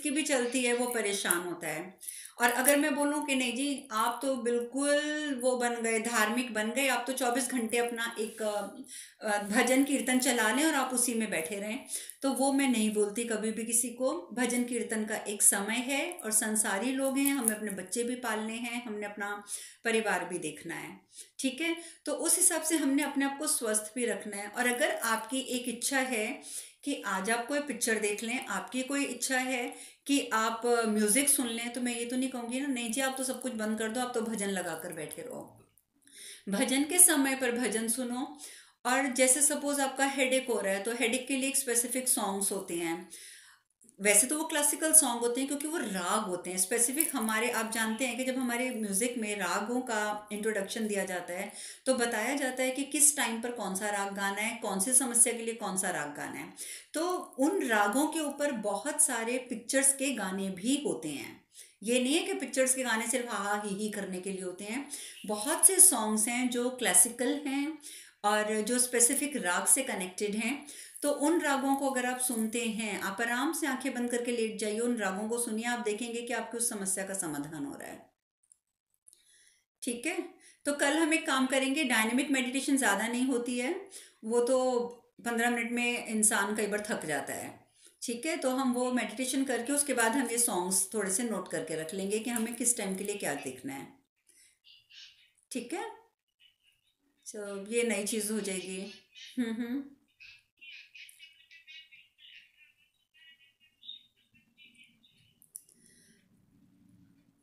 की भी चलती है वो परेशान होता है। और अगर मैं बोलूं कि नहीं जी आप तो बिल्कुल वो बन गए, धार्मिक बन गए, आप तो 24 घंटे अपना एक भजन कीर्तन चला लें और आप उसी में बैठे रहें, तो वो मैं नहीं बोलती कभी भी किसी को। भजन कीर्तन का एक समय है और संसारी लोग हैं, हमें अपने बच्चे भी पालने हैं, हमने अपना परिवार भी देखना है। ठीक है, तो उस हिसाब से हमने अपने आप को स्वस्थ भी रखना है। और अगर आपकी एक इच्छा है कि आज आप कोई पिक्चर देख लें, आपकी कोई इच्छा है कि आप म्यूजिक सुन लें, तो मैं ये तो नहीं कहूँगी ना नहीं जी आप तो सब कुछ बंद कर दो, आप तो भजन लगा कर बैठे रहो। भजन के समय पर भजन सुनो। और जैसे सपोज आपका हेडेक हो रहा है तो हेडेक के लिए एक स्पेसिफिक सॉन्ग्स होते हैं। वैसे तो वो क्लासिकल सॉन्ग होते हैं क्योंकि वो राग होते हैं स्पेसिफिक हमारे, आप जानते हैं कि जब हमारे म्यूजिक में रागों का इंट्रोडक्शन दिया जाता है तो बताया जाता है कि किस टाइम पर कौन सा राग गाना है, कौन सी समस्या के लिए कौन सा राग गाना है। तो उन रागों के ऊपर बहुत सारे पिक्चर्स के गाने भी होते हैं। ये नहीं है कि पिक्चर्स के गाने सिर्फ हा हा ही करने के लिए होते हैं। बहुत से सॉन्ग्स हैं जो क्लासिकल हैं और जो स्पेसिफिक राग से कनेक्टेड हैं। तो उन रागों को अगर आप सुनते हैं, आप आराम से आंखें बंद करके लेट जाइए, उन रागों को सुनिए, आप देखेंगे कि आपकी उस समस्या का समाधान हो रहा है। ठीक है, तो कल हम एक काम करेंगे, डायनेमिक मेडिटेशन ज़्यादा नहीं होती है, वो तो 15 मिनट में इंसान कई बार थक जाता है। ठीक है, तो हम वो मेडिटेशन करके उसके बाद हम ये सॉन्ग्स थोड़े से नोट करके रख लेंगे कि हमें किस टाइम के लिए क्या देखना है। ठीक है, तो ये नई चीज़ हो जाएगी। हम्म।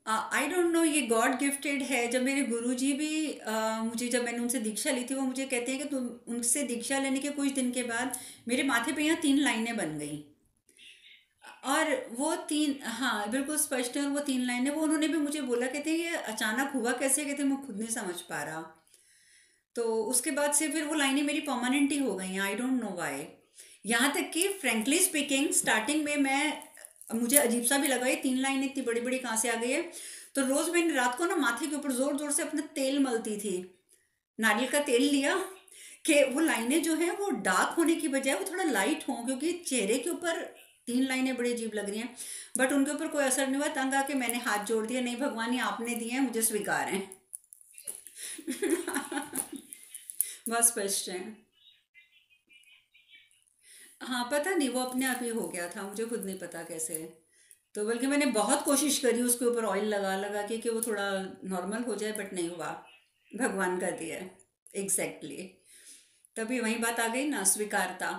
आई डोंट नो, ये गॉड गिफ्टेड है। जब मेरे गुरुजी भी मुझे, जब मैंने उनसे दीक्षा ली थी, वो मुझे कहते हैं कि तुम उनसे दीक्षा लेने के कुछ दिन के बाद मेरे माथे पे यहाँ 3 लाइनें बन गई। और वो तीन, हाँ बिल्कुल स्पष्ट है, और वो 3 लाइनें वो उन्होंने भी मुझे बोला, कहते हैं ये अचानक हुआ कैसे, कहते हैं मैं खुद नहीं समझ पा रहा। तो उसके बाद से फिर वो लाइनें मेरी परमानेंट ही हो गई हैं, आई डोंट नो व्हाई। यहाँ तक कि फ्रेंकली स्पीकिंग स्टार्टिंग में मैं, मुझे अजीब सा भी लगा ये 3 लाइनें इतनी बड़ी बड़ी कहाँ से आ गई है। तो रोज मैंने रात को ना माथे के ऊपर जोर जोर से अपना तेल मलती थी, नारियल का तेल लिया, कि वो लाइनें जो हैं वो डार्क होने की बजाय वो थोड़ा लाइट हों, क्योंकि चेहरे के ऊपर 3 लाइनें बड़ी अजीब लग रही हैं। बट उनके ऊपर कोई असर नहीं हुआ, तंग आके मैंने हाथ जोड़ दिया, नहीं भगवान ये आपने दिए हैं, मुझे स्वीकार है। बहुत स्पष्ट है। हाँ पता नहीं वो अपने आप ही हो गया था, मुझे खुद नहीं पता कैसे। तो बल्कि मैंने बहुत कोशिश करी उसके ऊपर ऑयल लगा लगा के कि वो थोड़ा नॉर्मल हो जाए, बट नहीं हुआ। भगवान का दिया है। Exactly exactly। तभी वही बात आ गई ना, स्वीकारता।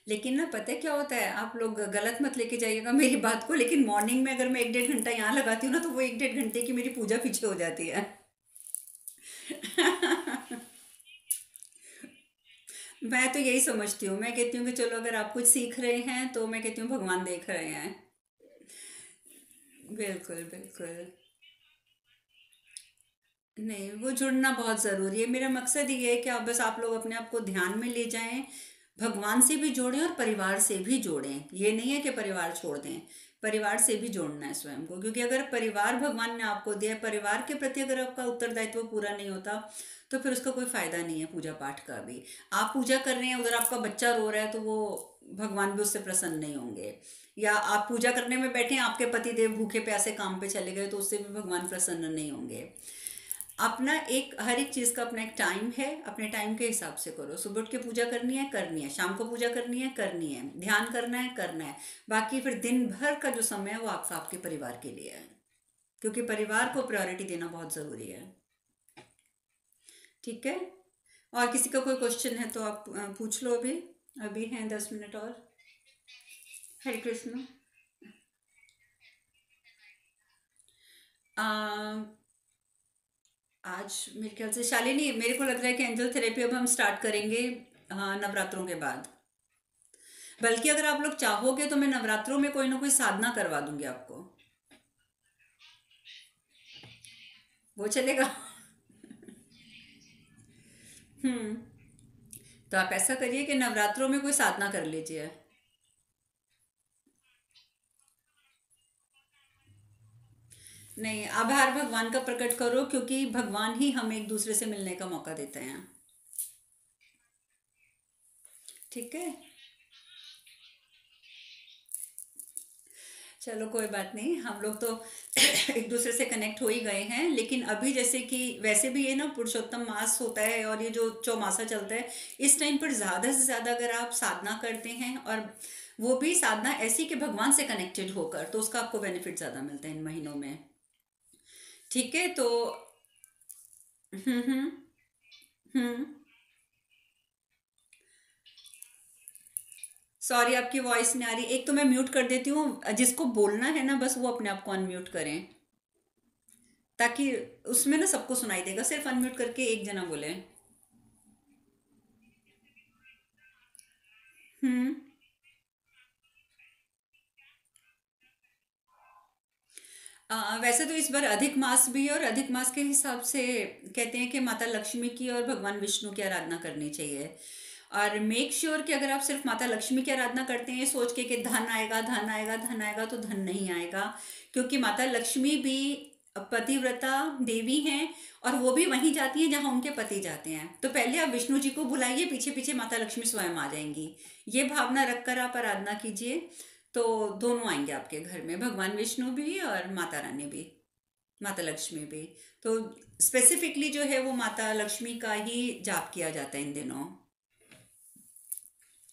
लेकिन ना पता है क्या होता है, आप लोग गलत मत लेके जाइएगा मेरी बात को, लेकिन मॉर्निंग में अगर मैं 1 1.5 घंटा यहाँ लगाती हूँ ना, तो वो 1 1.5 घंटे की मेरी पूजा पीछे हो जाती है। मैं तो यही समझती हूँ, मैं कहती हूँ कि चलो अगर आप कुछ सीख रहे हैं तो मैं कहती हूँ भगवान देख रहे हैं। बिल्कुल बिल्कुल। नहीं, वो जुड़ना बहुत ज़रूरी है। मेरा मकसद ये है कि आप बस, आप लोग अपने आप को ध्यान में ले जाएं, भगवान से भी जोड़ें और परिवार से भी जोड़ें। ये नहीं है कि परिवार छोड़ दें, परिवार से भी जोड़ना है स्वयं को, क्योंकि अगर परिवार भगवान ने आपको दिया है, परिवार के प्रति अगर आपका उत्तरदायित्व पूरा नहीं होता तो फिर उसका कोई फायदा नहीं है पूजा पाठ का भी। आप पूजा कर रहे हैं, उधर आपका बच्चा रो रहा है, तो वो भगवान भी उससे प्रसन्न नहीं होंगे। या आप पूजा करने में बैठे हैं, आपके पति देव भूखे प्यासे काम पे चले गए, तो उससे भी भगवान प्रसन्न नहीं होंगे। अपना एक, हर एक चीज़ का अपना एक टाइम है, अपने टाइम के हिसाब से करो। सुबह उठ के पूजा करनी है करनी है, शाम को पूजा करनी है करनी है, ध्यान करना है करना है। बाकी फिर दिन भर का जो समय है वो आपका, आपके परिवार के लिए है, क्योंकि परिवार को प्रायोरिटी देना बहुत ज़रूरी है। ठीक है, और किसी का कोई क्वेश्चन है तो आप पूछ लो अभी, अभी हैं 10 मिनट और। हरे कृष्ण। आज मेरे ख्याल से शालिनी, मेरे को लग रहा है कि एंजल थेरेपी अब हम स्टार्ट करेंगे, हाँ नवरात्रों के बाद। बल्कि अगर आप लोग चाहोगे तो मैं नवरात्रों में कोई ना कोई साधना करवा दूंगी आपको। वो चलेगा? हम्म। तो आप ऐसा करिए कि नवरात्रों में कोई साधना कर लीजिए। नहीं, आभार भगवान का प्रकट करो, क्योंकि भगवान ही हमें एक दूसरे से मिलने का मौका देते हैं। ठीक है। चलो कोई बात नहीं, हम लोग तो एक दूसरे से कनेक्ट हो ही गए हैं, लेकिन अभी जैसे कि वैसे भी ये ना पुरुषोत्तम मास होता है और ये जो चौमासा चलता है, इस टाइम पर ज़्यादा से ज़्यादा अगर आप साधना करते हैं, और वो भी साधना ऐसी कि भगवान से कनेक्टेड होकर, तो उसका आपको बेनिफिट ज़्यादा मिलता है इन महीनों में। ठीक है तो। हम्म। हम्म। सॉरी, आपकी वॉइस नहीं आ रही। एक तो मैं म्यूट कर देती हूँ, जिसको बोलना है ना बस वो अपने आप को अनम्यूट करें, ताकि उसमें ना सबको सुनाई देगा, सिर्फ अनम्यूट करके एक जना बोले। हम्म। वैसे तो इस बार अधिक मास भी है, और अधिक मास के हिसाब से कहते हैं कि माता लक्ष्मी की और भगवान विष्णु की आराधना करनी चाहिए। और मेक श्योर कि अगर आप सिर्फ माता लक्ष्मी की आराधना करते हैं सोच के कि धन आएगा धन आएगा धन आएगा, तो धन नहीं आएगा। क्योंकि माता लक्ष्मी भी पतिव्रता देवी हैं, और वो भी वहीं जाती हैं जहाँ उनके पति जाते हैं। तो पहले आप विष्णु जी को बुलाइए, पीछे पीछे माता लक्ष्मी स्वयं आ जाएंगी। ये भावना रखकर आप आराधना कीजिए, तो दोनों आएंगे आपके घर में, भगवान विष्णु भी और माता रानी भी, माता लक्ष्मी भी। तो स्पेसिफिकली जो है वो माता लक्ष्मी का ही जाप किया जाता है इन दिनों।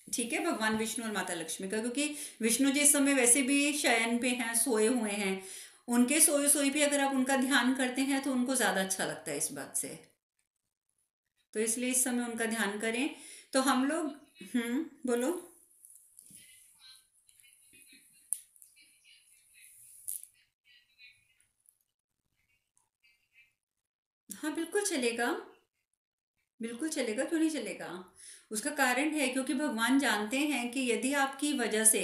ठीक है, भगवान विष्णु और माता लक्ष्मी का, क्योंकि विष्णु जी इस समय वैसे भी शयन पे हैं, सोए हुए हैं। उनके सोए सोए भी अगर आप उनका ध्यान करते हैं तो उनको ज़्यादा अच्छा लगता है इस बात से। तो इसलिए इस समय उनका ध्यान करें। तो हम लोग। बोलो। हाँ बिल्कुल चलेगा। बिल्कुल चलेगा, क्यों नहीं चलेगा। उसका कारण है क्योंकि भगवान जानते हैं कि यदि आपकी वजह से,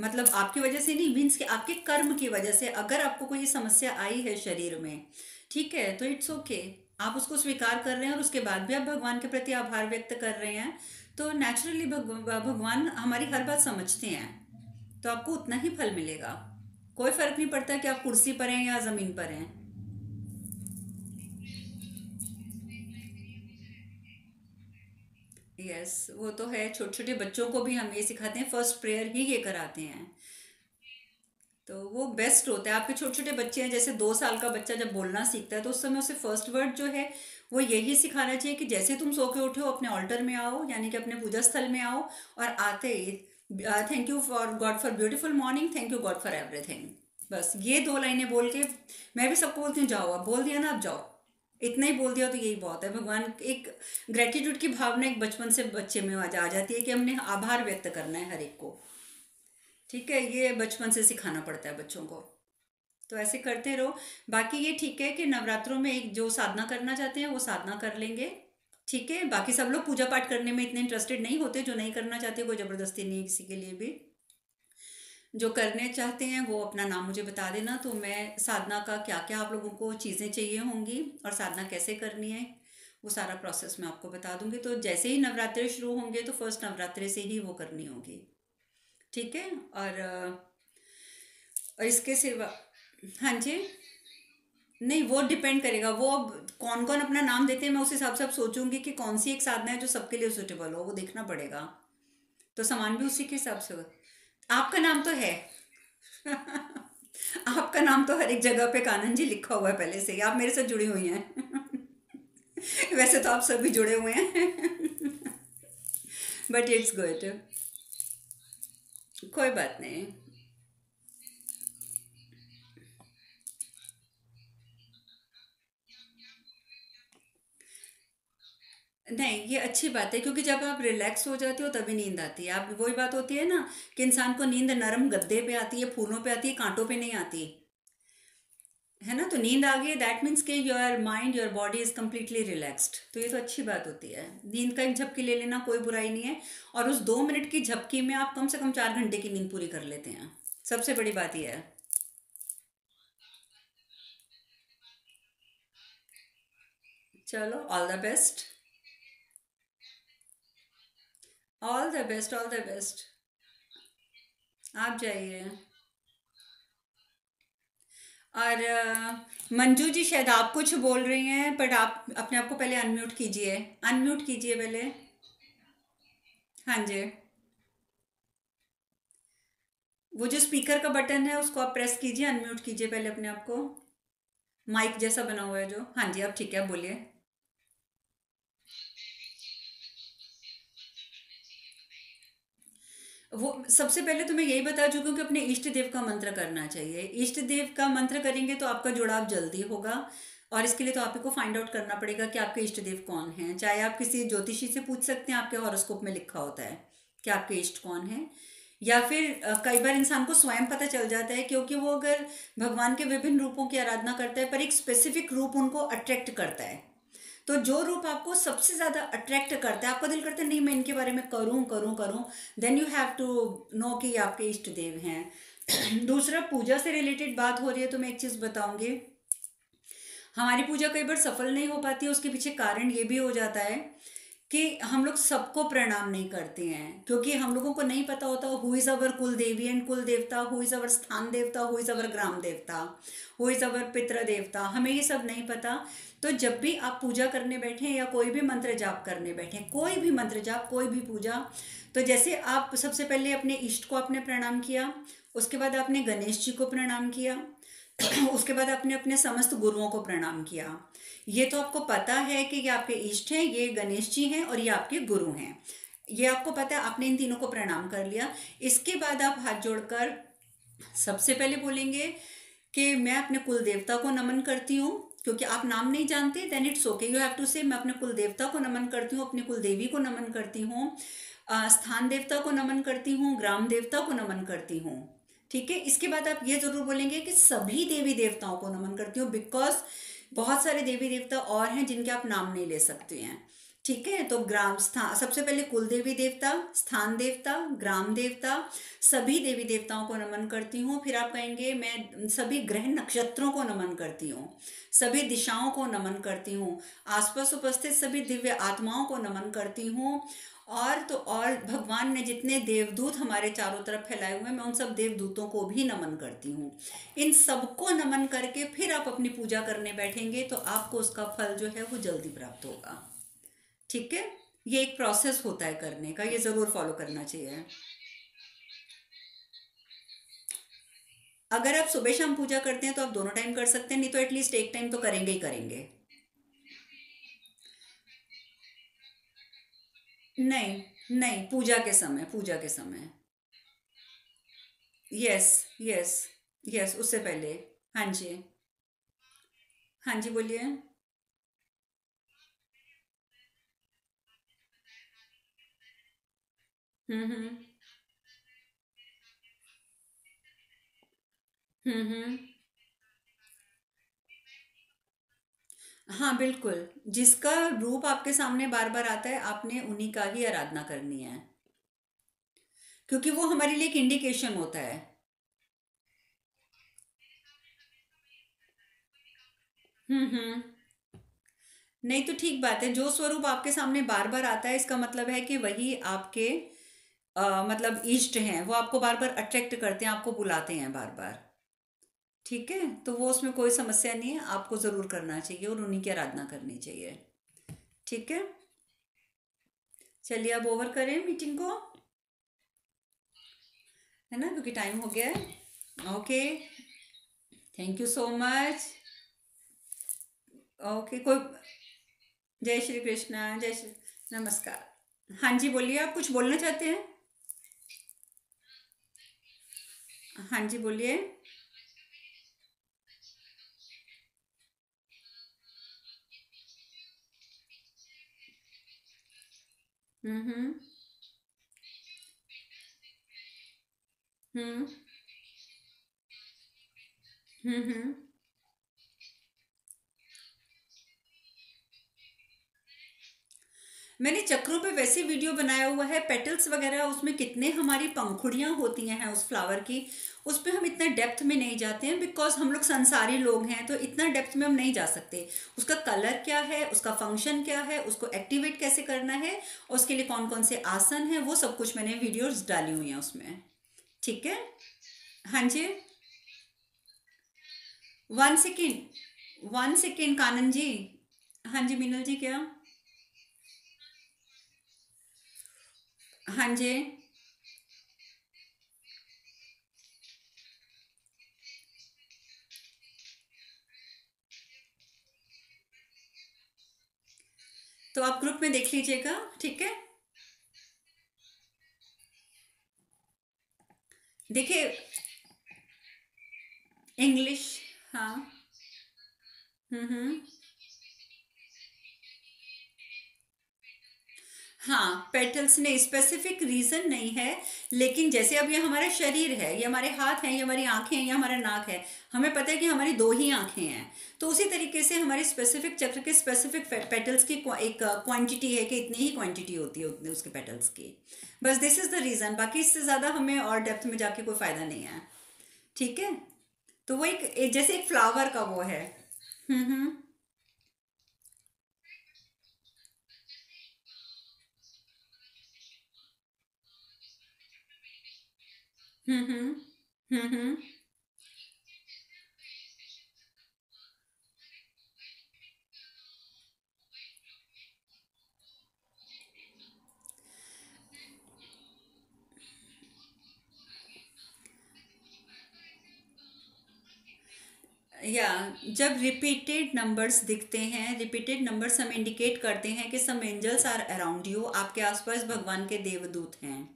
मतलब आपकी वजह से नहीं, मीन्स कि आपके कर्म की वजह से अगर आपको कोई समस्या आई है शरीर में, ठीक है, तो इट्स ओके। आप उसको स्वीकार कर रहे हैं और उसके बाद भी आप भगवान के प्रति आभार व्यक्त कर रहे हैं, तो नेचुरली भगवान हमारी हर बात समझते हैं। तो आपको उतना ही फल मिलेगा। कोई फर्क नहीं पड़ता कि आप कुर्सी पर हैं या जमीन पर हैं। यस, वो तो है। छोटे छोटे बच्चों को भी हम ये सिखाते हैं, फर्स्ट प्रेयर ही ये कराते हैं। तो वो बेस्ट होता है। आपके छोटे छोटे बच्चे हैं, जैसे 2 साल का बच्चा जब बोलना सीखता है तो उस समय उसे फर्स्ट वर्ड जो है वो यही सिखाना चाहिए कि जैसे तुम सो के उठे हो अपने ऑल्टर में आओ, यानी कि अपने पूजा स्थल में आओ, और आते ही thank you for God for beautiful morning, thank you God for everything. बस ये 2 लाइनें बोल के मैं भी सबको बोलती हूँ, जाओ, अब बोल दिया ना, अब जाओ। इतना ही बोल दिया तो यही बहुत है। भगवान एक ग्रेटिट्यूड की भावना एक बचपन से बच्चे में आ जाती है कि हमने आभार व्यक्त करना है हर एक को। ठीक है, ये बचपन से सिखाना पड़ता है बच्चों को। तो ऐसे करते रहो। बाकी ये ठीक है कि नवरात्रों में एक जो साधना करना चाहते हैं वो साधना कर लेंगे। ठीक है, बाकी सब लोग पूजा पाठ करने में इतने इंटरेस्टेड नहीं होते, जो नहीं करना चाहते, कोई ज़बरदस्ती नहीं है किसी के लिए भी। जो करने चाहते हैं वो अपना नाम मुझे बता देना, तो मैं साधना का क्या क्या आप लोगों को चीज़ें चाहिए होंगी और साधना कैसे करनी है, वो सारा प्रोसेस मैं आपको बता दूंगी। तो जैसे ही नवरात्रे शुरू होंगे तो फर्स्ट नवरात्रे से ही वो करनी होगी। ठीक है। और इसके सिवा। हाँ जी। नहीं, वो डिपेंड करेगा, वो अब कौन कौन अपना नाम देते हैं, मैं उस हिसाब से अब सोचूंगी कि कौन सी एक साधना है जो सबके लिए सुटेबल हो, वो देखना पड़ेगा। तो सामान भी उसी के हिसाब से होगा। आपका नाम तो है। आपका नाम तो हर एक जगह पे कानन जी लिखा हुआ है पहले से ही, आप मेरे साथ जुड़ी हुई हैं। वैसे तो आप सभी जुड़े हुए हैं। But it's good. कोई बात नहीं। नहीं, ये अच्छी बात है, क्योंकि जब आप रिलैक्स हो जाते हो तभी नींद आती है। आप वही बात होती है ना कि इंसान को नींद नरम गद्दे पे आती है, फूलों पे आती है, कांटों पे नहीं आती। है ना, तो नींद आ गई, दैट मीन्स कि your mind your body is completely relaxed. तो ये तो अच्छी बात होती है। नींद का एक झपकी ले लेना कोई बुराई नहीं है। और उस 2 मिनट की झपकी में आप कम से कम 4 घंटे की नींद पूरी कर लेते हैं। सबसे बड़ी बात यह है। चलो, all the best. All the best, all the best. आप जाइए। और मंजू जी शायद आप कुछ बोल रही हैं, बट आप अपने आप को पहले अनम्यूट कीजिए। अनम्यूट कीजिए पहले। हाँ जी। वो जो स्पीकर का बटन है उसको आप प्रेस कीजिए, अनम्यूट कीजिए पहले अपने आप को। माइक जैसा बना हुआ है जो, हाँ जी अब ठीक है, आप बोलिए। वो सबसे पहले तो मैं यही बता चुकी हूँ कि अपने इष्ट देव का मंत्र करना चाहिए। इष्ट देव का मंत्र करेंगे तो आपका जुड़ाव जल्दी होगा। और इसके लिए तो आप ही को फाइंड आउट करना पड़ेगा कि आपके इष्ट देव कौन हैं। चाहे आप किसी ज्योतिषी से पूछ सकते हैं, आपके हॉरोस्कोप में लिखा होता है कि आपके इष्ट कौन हैं। या फिर कई बार इंसान को स्वयं पता चल जाता है, क्योंकि वो अगर भगवान के विभिन्न रूपों की आराधना करता है पर एक स्पेसिफिक रूप उनको अट्रैक्ट करता है। तो जो रूप आपको सबसे ज्यादा अट्रैक्ट करता है, आपका दिल करता है नहीं मैं इनके बारे में करूं करूं करूं, then you have to know कि ये आपके इष्ट देव हैं। दूसरा, पूजा से रिलेटेड बात हो रही है तो मैं एक चीज बताऊंगी। हमारी पूजा कई बार सफल नहीं हो पाती है, उसके पीछे कारण ये भी हो जाता है कि हम लोग सबको प्रणाम नहीं करते हैं, क्योंकि हम लोगों को नहीं पता होता हु इज अवर कुल देवी एंड कुल देवता, हु इज अवर स्थान देवता, हु इज अवर ग्राम देवता, हु इज अवर पितृ देवता, हमें ये सब नहीं पता। तो जब भी आप पूजा करने बैठे या कोई भी मंत्र जाप करने बैठे, कोई भी मंत्र जाप, कोई भी पूजा, तो जैसे आप सबसे पहले अपने इष्ट को आपने प्रणाम किया, उसके बाद आपने गणेश जी को प्रणाम किया, उसके बाद आपने अपने समस्त गुरुओं को प्रणाम किया। ये तो आपको पता है कि ये आपके इष्ट हैं, ये गणेश जी हैं और ये आपके गुरु हैं। ये आपको पता है, आपने इन तीनों को प्रणाम कर लिया। इसके बाद आप हाथ जोड़कर सबसे पहले बोलेंगे कि मैं अपने कुल देवता को नमन करती हूँ। क्योंकि आप नाम नहीं जानते, then it's okay, you have to say मैं अपने कुल देवता को नमन करती हूँ, अपनी कुल देवी को नमन करती हूँ, स्थान देवता को नमन करती हूँ, ग्राम देवता को नमन करती हूँ। ठीक है, इसके बाद आप ये जरूर बोलेंगे कि सभी देवी देवताओं को नमन करती हूँ, बिकॉज बहुत सारे देवी देवता और हैं जिनके आप नाम नहीं ले सकते हैं। ठीक है, तो ग्राम स्थान, सबसे पहले कुल देवी देवता, स्थान देवता, ग्राम देवता, सभी देवी देवताओं को नमन करती हूँ। फिर आप कहेंगे मैं सभी ग्रह नक्षत्रों को नमन करती हूँ, सभी दिशाओं को नमन करती हूँ, आसपास उपस्थित सभी दिव्य आत्माओं को नमन करती हूँ। और तो और भगवान ने जितने देवदूत हमारे चारों तरफ फैलाए हुए हैं, मैं उन सब देवदूतों को भी नमन करती हूँ। इन सबको नमन करके फिर आप अपनी पूजा करने बैठेंगे तो आपको उसका फल जो है वो जल्दी प्राप्त होगा। ठीक है, ये एक प्रोसेस होता है करने का, ये जरूर फॉलो करना चाहिए। अगर आप सुबह शाम पूजा करते हैं तो आप दोनों टाइम कर सकते हैं, नहीं तो एटलीस्ट एक टाइम तो करेंगे ही करेंगे। नहीं, नहीं, पूजा के समय, पूजा के समय। यस, यस, यस, उससे पहले। हाँ जी। हाँ जी, बोलिए। हम्म। हम्म। हाँ बिल्कुल, जिसका रूप आपके सामने बार बार आता है आपने उन्हीं का ही आराधना करनी है, क्योंकि वो हमारे लिए एक इंडिकेशन होता है। हम्म। नहीं तो ठीक बात है, जो स्वरूप आपके सामने बार बार आता है इसका मतलब है कि वही आपके मतलब इष्ट हैं, वो आपको बार बार अट्रैक्ट करते हैं, आपको बुलाते हैं बार बार। ठीक है, तो वो उसमें कोई समस्या नहीं है, आपको ज़रूर करना चाहिए और उन्हीं की आराधना करनी चाहिए। ठीक है, चलिए अब ओवर करें मीटिंग को, है ना, क्योंकि टाइम हो गया है। Okay, thank you so much. Okay, कोई, जय श्री कृष्णा, जय श्री, नमस्कार। हाँ जी, बोलिए, आप कुछ बोलना चाहते हैं? हाँ जी, बोलिए। हम्म। हम्म। हम्म। मैंने चक्रों पे वैसे वीडियो बनाया हुआ है, पेटल्स वगैरह उसमें कितने हमारी पंखुड़ियाँ होती हैं उस फ्लावर की, उस पे हम इतना डेप्थ में नहीं जाते हैं, बिकॉज हम लोग संसारी लोग हैं तो इतना डेप्थ में हम नहीं जा सकते। उसका कलर क्या है, उसका फंक्शन क्या है, उसको एक्टिवेट कैसे करना है, और उसके लिए कौन कौन से आसन है, वो सब कुछ मैंने वीडियोज डाली हुई हैं उसमें। ठीक है। हाँ जी। वन सेकेंड कानन जी। हाँ जी मीनल जी क्या? हाँ जी। तो आप ग्रुप में देख लीजिएगा, ठीक है। देखिए, इंग्लिश। हाँ। हम्म। हाँ, पेटल्स ने स्पेसिफिक रीजन नहीं है। लेकिन जैसे अब ये हमारा शरीर है, ये हमारे हाथ हैं, ये हमारी आंखें हैं, ये हमारा नाक है। हमें पता है कि हमारी दो ही आंखें हैं। तो उसी तरीके से हमारे स्पेसिफिक चक्र के स्पेसिफिक पेटल्स की एक क्वांटिटी है कि इतनी ही क्वांटिटी होती है उतने उसके पेटल्स की। बस दिस इज द रीजन, बाकी इससे ज्यादा हमें और डेप्थ में जाके कोई फायदा नहीं है। ठीक है। तो वो जैसे एक फ्लावर का वो है। हम्म। हम्म। हम्म। या जब रिपीटेड नंबर्स दिखते हैं, रिपीटेड नंबर्स हमें इंडिकेट करते हैं कि सम एंजल्स आर अराउंड यू, आपके आसपास भगवान के देवदूत हैं।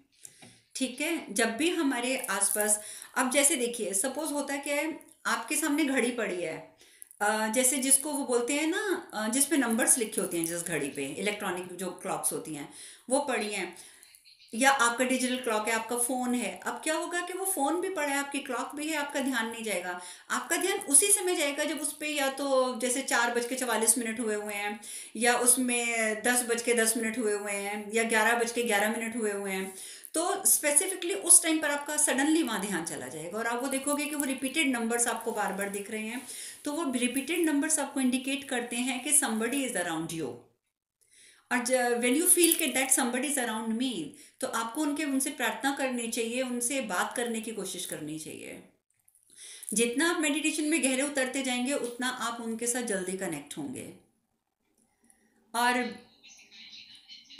ठीक है। जब भी हमारे आसपास, अब जैसे देखिए सपोज होता क्या है, आपके सामने घड़ी पड़ी है। जैसे जिसको वो बोलते हैं ना, जिस पे नंबर्स लिखे होते हैं, जिस घड़ी पे इलेक्ट्रॉनिक जो क्लॉक्स होती हैं वो पड़ी हैं। या आपका डिजिटल क्लॉक है, आपका फोन है। अब क्या होगा कि वो फोन भी पड़ा है, आपकी क्लॉक भी है, आपका ध्यान नहीं जाएगा। आपका ध्यान उसी समय जाएगा जब उस पे या तो जैसे 4:44 हुए हुए हैं, या उसमें 10:10 हुए हुए हैं, या 11:11 हुए हुए हैं। तो स्पेसिफिकली उस टाइम पर आपका सडनली वहां ध्यान चला जाएगा, और आप वो देखोगे कि वो रिपीटेड नंबर्स आपको बार बार दिख रहे हैं। तो वो रिपीटेड नंबर्स आपको इंडिकेट करते हैं कि somebody इज अराउंड यू। और व्हेन यू फील कि that somebody is around me, तो आपको उनके उनसे प्रार्थना करनी चाहिए, उनसे बात करने की कोशिश करनी चाहिए। जितना आप मेडिटेशन में गहरे उतरते जाएंगे उतना आप उनके साथ जल्दी कनेक्ट होंगे। और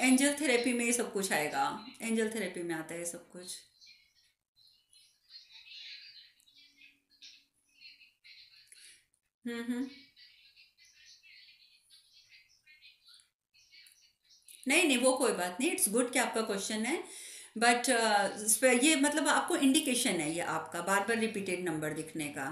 एंजल थेरेपी में ये सब कुछ आएगा। एंजल थेरेपी में आता है ये सब कुछ। हम्म। नहीं नहीं, वो कोई बात नहीं, इट्स गुड कि आपका क्वेश्चन है। बट ये मतलब आपको इंडिकेशन है, ये आपका बार बार रिपीटेड नंबर दिखने का।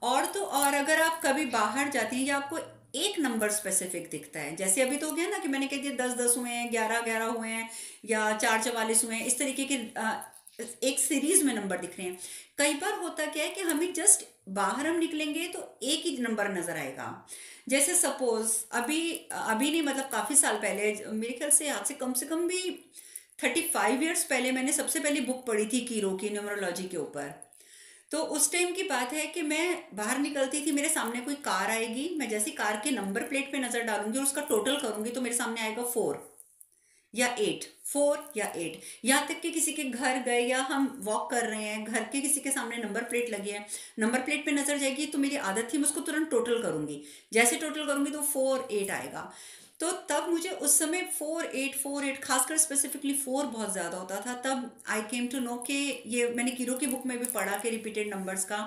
और तो और अगर आप कभी बाहर जाती हैं या आपको एक नंबर स्पेसिफिक दिखता है, जैसे अभी तो हो गया ना कि मैंने कह दिया 10:10 हुए हैं, 11:11 हुए हैं, या 4:44 हुए हैं, इस तरीके के एक सीरीज में नंबर दिख रहे हैं। कई बार होता क्या है कि हमें जस्ट बाहर हम निकलेंगे तो एक ही नंबर नजर आएगा। जैसे सपोज अभी अभी नहीं, मतलब काफी साल पहले, मेरे ख्याल से आज से कम भी 35 ईयर्स पहले मैंने सबसे पहली बुक पढ़ी थी कीरो की, न्यूमरोलॉजी के ऊपर। तो उस टाइम की बात है कि मैं बाहर निकलती थी, मेरे सामने कोई कार आएगी, मैं जैसे कार के नंबर प्लेट पे नजर डालूंगी और उसका टोटल करूंगी तो मेरे सामने आएगा 4 या 8, 4 या 8। यहाँ तक कि किसी के घर गए या हम वॉक कर रहे हैं, घर के किसी के सामने नंबर प्लेट लगी है, नंबर प्लेट पे नजर जाएगी तो मेरी आदत थी मैं उसको तुरंत टोटल करूंगी। जैसे टोटल करूंगी तो 4 8 आएगा। तो तब मुझे उस समय 4 8 4 8, खासकर स्पेसिफिकली 4 बहुत ज़्यादा होता था। तब आई केम टू नो कि ये मैंने कीरो की बुक में भी पढ़ा कि रिपीटेड नंबर्स का।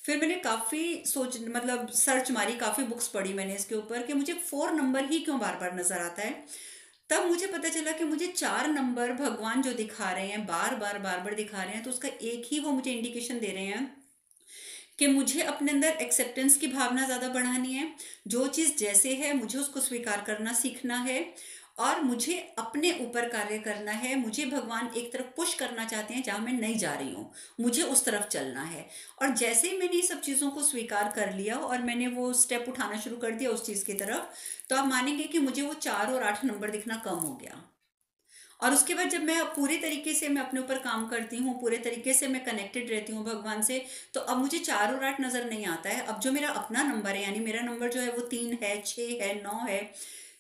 फिर मैंने काफ़ी सोच मतलब सर्च मारी, काफ़ी बुक्स पढ़ी मैंने इसके ऊपर कि मुझे 4 नंबर ही क्यों बार बार नज़र आता है। तब मुझे पता चला कि मुझे 4 नंबर भगवान जो दिखा रहे हैं, बार बार दिखा रहे हैं, तो उसका एक ही वो मुझे इंडिकेशन दे रहे हैं कि मुझे अपने अंदर एक्सेप्टेंस की भावना ज़्यादा बढ़ानी है। जो चीज़ जैसे है मुझे उसको स्वीकार करना सीखना है, और मुझे अपने ऊपर कार्य करना है। मुझे भगवान एक तरफ पुश करना चाहते हैं जहाँ मैं नहीं जा रही हूँ, मुझे उस तरफ चलना है। और जैसे ही मैंने ये सब चीज़ों को स्वीकार कर लिया और मैंने वो स्टेप उठाना शुरू कर दिया उस चीज़ की तरफ, तो आप मानेंगे कि मुझे वो 4 और 8 नंबर दिखना कम हो गया। और उसके बाद जब मैं पूरे तरीके से मैं अपने ऊपर काम करती हूँ, पूरे तरीके से मैं कनेक्टेड रहती हूँ भगवान से, तो अब मुझे 4 और 8 नज़र नहीं आता है। अब जो मेरा अपना नंबर है, यानी मेरा नंबर जो है वो 3 है, 6 है, 9 है।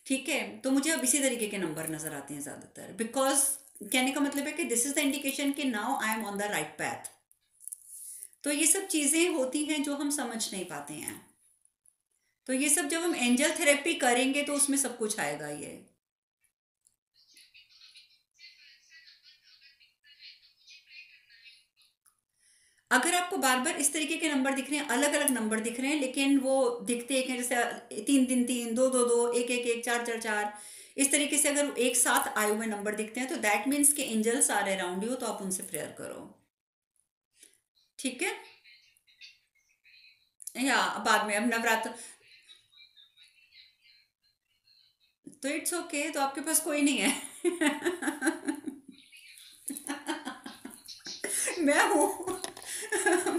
ठीक है। तो मुझे अब इसी तरीके के नंबर नज़र आते हैं ज़्यादातर, बिकॉज कहने का मतलब है कि दिस इज द इंडिकेशन कि now I am on the right path. तो ये सब चीज़ें होती हैं जो हम समझ नहीं पाते हैं। तो ये सब जब हम एंजल थेरेपी करेंगे तो उसमें सब कुछ आएगा ये। अगर आपको बार बार इस तरीके के नंबर दिख रहे हैं, अलग अलग नंबर दिख रहे हैं, लेकिन वो दिखते एक हैं, जैसे 3 3 3, 2 2 2, 1 1 1, 4 4 4, इस तरीके से अगर एक साथ आए हुए नंबर दिखते हैं तो दैट मीन्स के एंजल्स आर अराउंड यू, तो आप उनसे प्रेयर करो। ठीक है। या बाद में अब नवरात्र, तो इट्स ओके, तो आपके पास कोई नहीं है। मैं हूँ।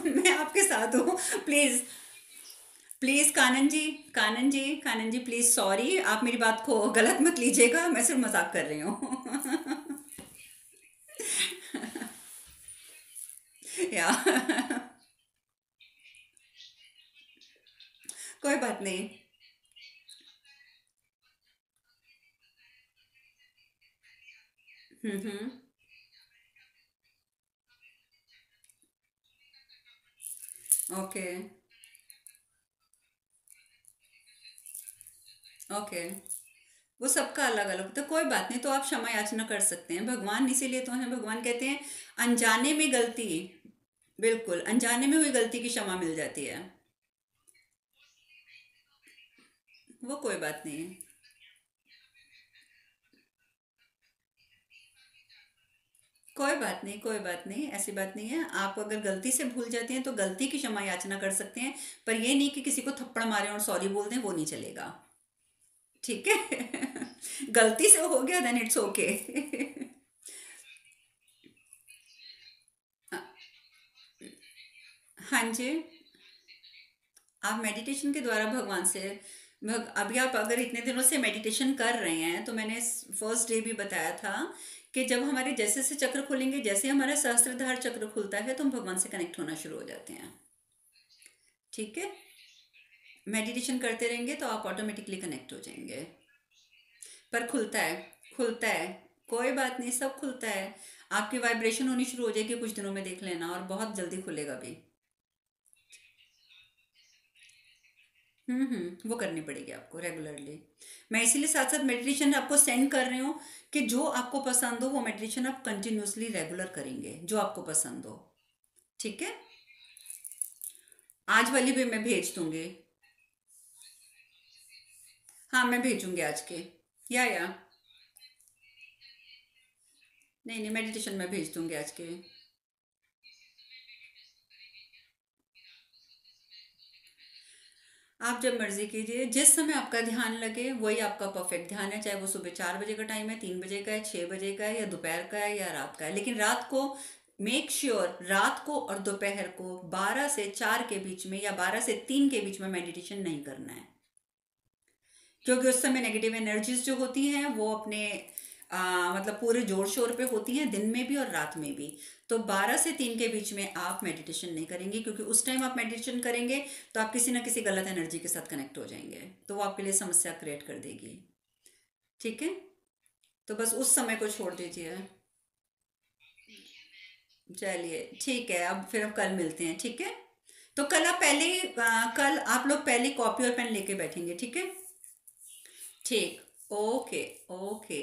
मैं आपके साथ हूँ। Please, please Kanan ji, Kanan ji, Kanan ji please, sorry, आप मेरी बात को गलत मत लीजिएगा, मैं सिर्फ मजाक कर रही हूँ। या कोई बात नहीं। हम्म। ओके। ओके। वो सबका अलग अलग, तो कोई बात नहीं, तो आप क्षमा याचना कर सकते हैं, भगवान इसीलिए तो हैं, भगवान कहते हैं अनजाने में गलती, बिल्कुल अनजाने में हुई गलती की क्षमा मिल जाती है। वो कोई बात नहीं है। कोई बात नहीं, कोई बात नहीं, ऐसी बात नहीं है। आप अगर गलती से भूल जाते हैं तो गलती की क्षमा याचना कर सकते हैं, पर ये नहीं कि किसी को थप्पड़ मारें और सॉरी बोल दें, वो नहीं चलेगा। ठीक है। गलती से हो गया देन इट्स ओके। हाँ जी। आप मेडिटेशन के द्वारा भगवान से, अभी आप अगर इतने दिनों से मेडिटेशन कर रहे हैं तो मैंने फर्स्ट डे भी बताया था कि जब हमारे जैसे से चक्र खुलेंगे, जैसे हमारा सहस्त्रधार चक्र खुलता है तो हम भगवान से कनेक्ट होना शुरू हो जाते हैं। ठीक है। मेडिटेशन करते रहेंगे तो आप ऑटोमेटिकली कनेक्ट हो जाएंगे। पर खुलता है, खुलता है, कोई बात नहीं, सब खुलता है। आपकी वाइब्रेशन होनी शुरू हो जाएगी कुछ दिनों में, देख लेना, और बहुत जल्दी खुलेगा भी। वो करनी पड़ेगी आपको रेगुलरली। मैं इसीलिए साथ साथ मेडिटेशन आपको सेंड कर रही हूँ कि जो आपको पसंद हो वो मेडिटेशन आप कंटिन्यूसली रेगुलर करेंगे, जो आपको पसंद हो। ठीक है। आज वाली भी मैं भेज दूंगी। हाँ मैं भेजूंगी आज के। या नहीं नहीं, मेडिटेशन में भेज दूंगी आज के। आप जब मर्जी कीजिए, जिस समय आपका ध्यान लगे वही आपका परफेक्ट ध्यान है, चाहे वो सुबह 4 बजे का टाइम है, 3 बजे का है, 6 बजे का है, या दोपहर का है, या रात का है, लेकिन रात को मेक श्योर रात को और दोपहर को 12 से 4 के बीच में या 12 से 3 के बीच में मेडिटेशन नहीं करना है, क्योंकि उस समय नेगेटिव एनर्जीज जो होती हैं वो अपने मतलब पूरे जोर शोर पे होती हैं, दिन में भी और रात में भी। तो 12 से 3 के बीच में आप मेडिटेशन नहीं करेंगे, क्योंकि उस टाइम आप मेडिटेशन करेंगे तो आप किसी ना किसी गलत एनर्जी के साथ कनेक्ट हो जाएंगे, तो वो आपके लिए समस्या क्रिएट कर देगी। ठीक है। तो बस उस समय को छोड़ दीजिए। चलिए ठीक है, अब फिर हम कल मिलते हैं, ठीक है। तो कल आप पहले कल आप लोग पहले कॉपी और पेन लेके बैठेंगे, ठीक है। ठीक। Okay. Okay.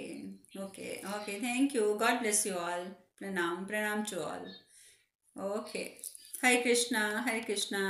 Okay. Okay, thank you, God bless you all. प्रणाम, प्रणाम to all. Okay. Hare Krishna, Hare Krishna.